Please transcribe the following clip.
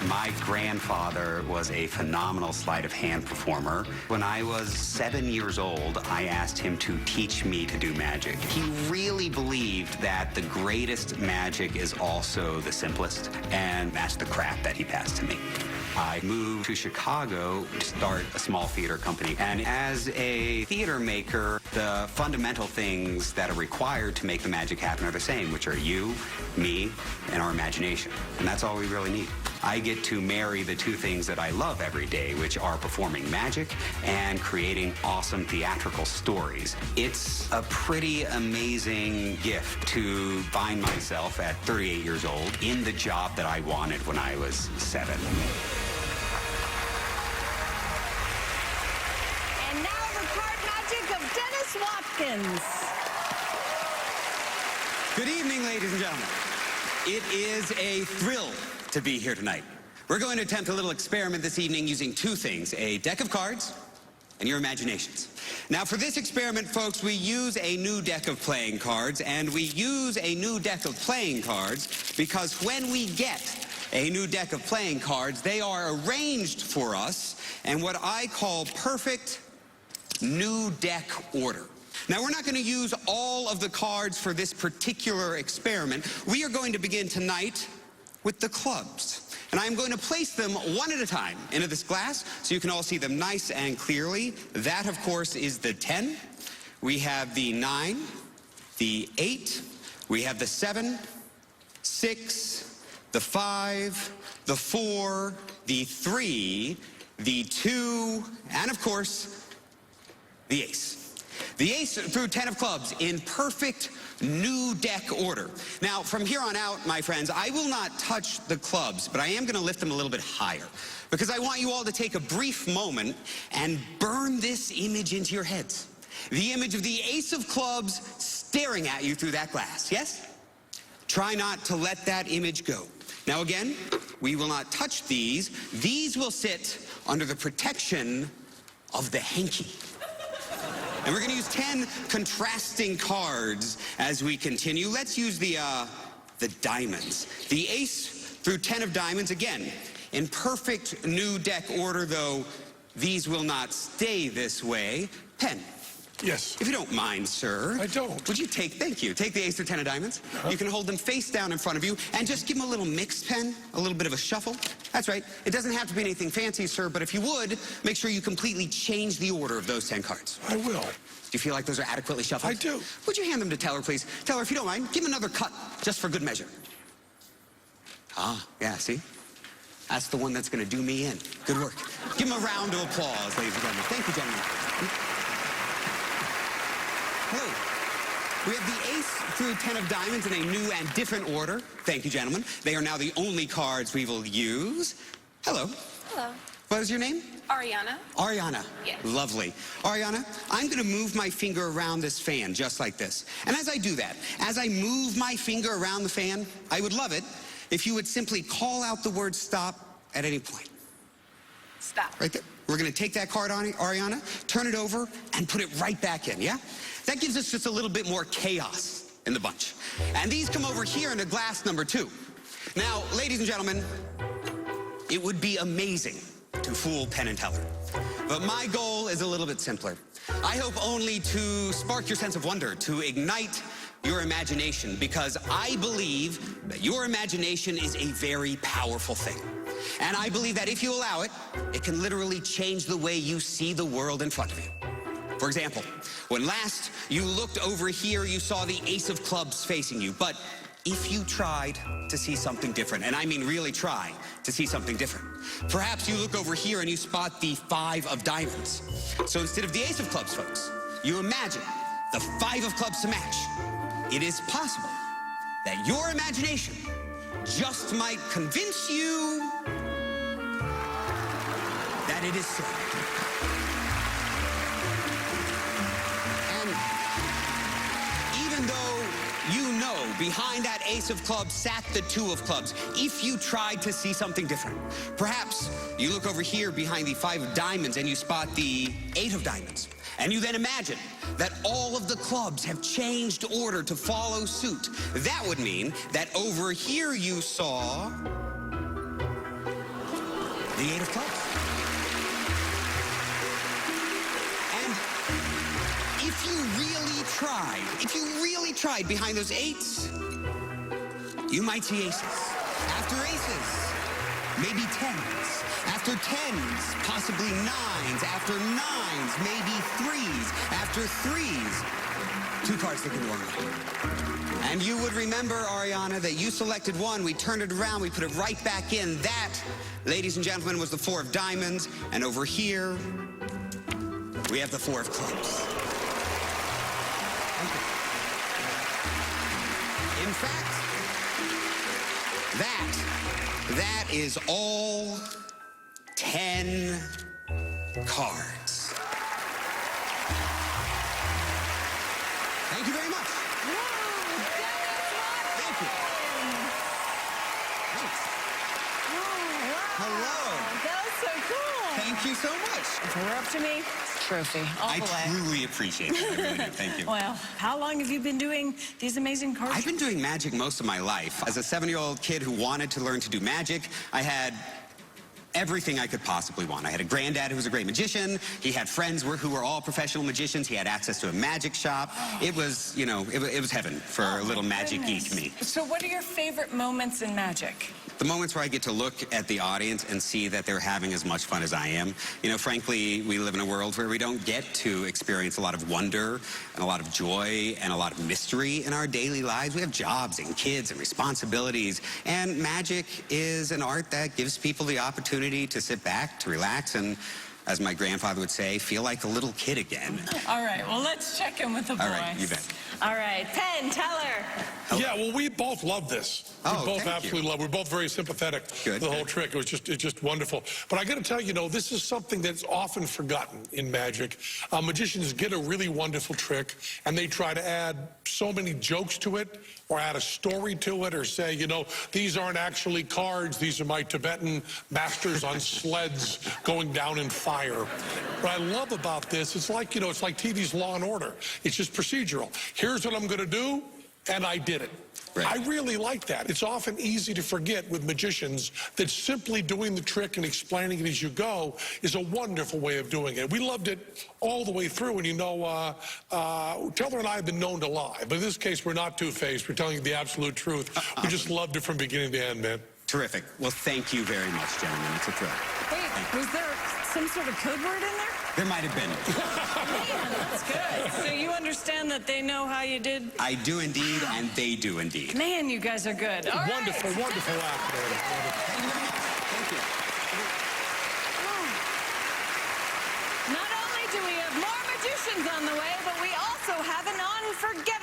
My grandfather was a phenomenal sleight of hand performer. When I was 7 years old, I asked him to teach me to do magic. He really believed that the greatest magic is also the simplest, and that's the craft that he passed to me. I moved to Chicago to start a small theater company. And as a theater maker, the fundamental things that are required to make the magic happen are the same, which are you, me, and our imagination. And that's all we really need. I get to marry the two things that I love every day, which are performing magic and creating awesome theatrical stories. It's a pretty amazing gift to find myself at 38 years old in the job that I wanted when I was 7. And now the card magic of Dennis Watkins. Good evening, ladies and gentlemen. It is a thrill to be here tonight. We're going to attempt a little experiment this evening using two things, a deck of cards and your imaginations. Now, for this experiment, folks, we use a new deck of playing cards, and we use a new deck of playing cards because when we get a new deck of playing cards, they are arranged for us in what I call perfect new deck order. Now, we're not going to use all of the cards for this particular experiment. We are going to begin tonight with the clubs. And I'm going to place them one at a time into this glass so you can all see them nice and clearly. That, of course, is the 10. We have the 9, the 8, we have the 7, 6, the 5, the 4, the 3, the 2, and, of course, the ace. The ace through 10 of clubs in perfect new deck order. Now, from here on out, my friends, I will not touch the clubs, but I am going to lift them a little bit higher because I want you all to take a brief moment and burn this image into your heads. The image of the ace of clubs staring at you through that glass, yes? Try not to let that image go. Now, again, we will not touch these. These will sit under the protection of the hanky. And we're going to use 10 contrasting cards as we continue. Let's use the diamonds. The ace through 10 of diamonds, again, in perfect new deck order, though these will not stay this way. Penn. Yes. If you don't mind, sir. I don't. Would you thank you, take the ace through 10 of diamonds. You can hold them face down in front of you and just give them a little mix, Penn, a little bit of a shuffle. That's right. It doesn't have to be anything fancy, sir, but if you would, make sure you completely change the order of those 10 cards. I will. Do you feel like those are adequately shuffled? I do. Would you hand them to Teller, please? Teller, if you don't mind, give him another cut, just for good measure. Ah, yeah, see? That's the one that's going to do me in. Good work. Give him a round of applause, ladies and gentlemen. Thank you, gentlemen. Hello. We have the ace through 10 of diamonds in a new and different order. Thank you, gentlemen. They are now the only cards we will use. Hello. Hello. What is your name? Ariana. Ariana. Yes. Lovely. Ariana, I'm going to move my finger around this fan just like this. And as I do that, as I move my finger around the fan, I would love it if you would simply call out the word stop at any point. Stop. Right there. We're going to take that card, Ariana, turn it over, and put it right back in, yeah? That gives us just a little bit more chaos in the bunch. And these come over here into glass number 2. Now, ladies and gentlemen, it would be amazing to fool Penn and Teller. But my goal is a little bit simpler. I hope only to spark your sense of wonder, to ignite your imagination, because I believe that your imagination is a very powerful thing. And I believe that if you allow it, it can literally change the way you see the world in front of you. For example, when last you looked over here, you saw the ace of clubs facing you. But if you tried to see something different, and I mean really try to see something different, perhaps you look over here and you spot the 5 of diamonds. So instead of the ace of clubs, folks, you imagine the 5 of clubs to match. It is possible that your imagination just might convince you that it is so. And even though you know behind that ace of clubs sat the 2 of clubs, if you tried to see something different, perhaps you look over here behind the 5 of diamonds and you spot the 8 of diamonds. And you then imagine that all of the clubs have changed order to follow suit. That would mean that over here you saw The 8 of clubs. And if you really tried behind those 8s, you might see aces. After aces, maybe 10s. After 10s, possibly 9s. After 9s, maybe 3s. After 3s, 2 cards taken the wrong way. And you would remember, Ariana, that you selected 1. We turned it around. We put it right back in. That, ladies and gentlemen, was the 4 of diamonds. And over here, we have the 4 of clubs. In fact, that is all 10 cards. Thank you very much. Thank you. Thanks. Hello. That was so cool. Thank you so much. If it were up to me, trophy all I the way. truly appreciate it. I really do. Thank you. Well, how long have you been doing these amazing cards? I've been doing magic most of my life. As a 7-year-old kid who wanted to learn to do magic, I had everything I could possibly want. I had a granddad who was a great magician. He had friends who were all professional magicians. He had access to a magic shop. It was, you know, it was heaven for a little magic geek me. So what are your favorite moments in magic? The moments where I get to look at the audience and see that they're having as much fun as I am. You know, frankly, we live in a world where we don't get to experience a lot of wonder and a lot of joy and a lot of mystery in our daily lives. We have jobs and kids and responsibilities. And magic is an art that gives people the opportunity to sit back, to relax, and, as my grandfather would say, feel like a little kid again. All right, well, let's check in with the boys. All right, you bet. All right, Penn Teller. Yeah, well, we both love this. Oh, We both thank absolutely you. love it. We're both very sympathetic Good, to the whole good. trick. It's just wonderful. But I got to tell you, this is something that's often forgotten in magic. Magicians get a really wonderful trick, and they try to add so many jokes to it, or add a story to it, or say, these aren't actually cards. These are my Tibetan masters on sleds going down in fire. What I love about this, it's like TV's Law and Order. It's just procedural. Here's what I'm going to do, and I did it. Right. I really like that. It's often easy to forget with magicians that simply doing the trick and explaining it as you go is a wonderful way of doing it. We loved it all the way through, and Teller and I have been known to lie, but in this case, we're not two-faced. We're telling you the absolute truth. We just loved it from beginning to end, man. Terrific. Well, thank you very much, gentlemen. It's a thrill. Wait, was there some sort of code word in there? There might have been. Man, that's good. So you understand that they know how you did? I do indeed, and they do indeed. Man, you guys are good. All right. Wonderful act, man. Thank you. Not only do we have more magicians on the way, but we also have an unforgettable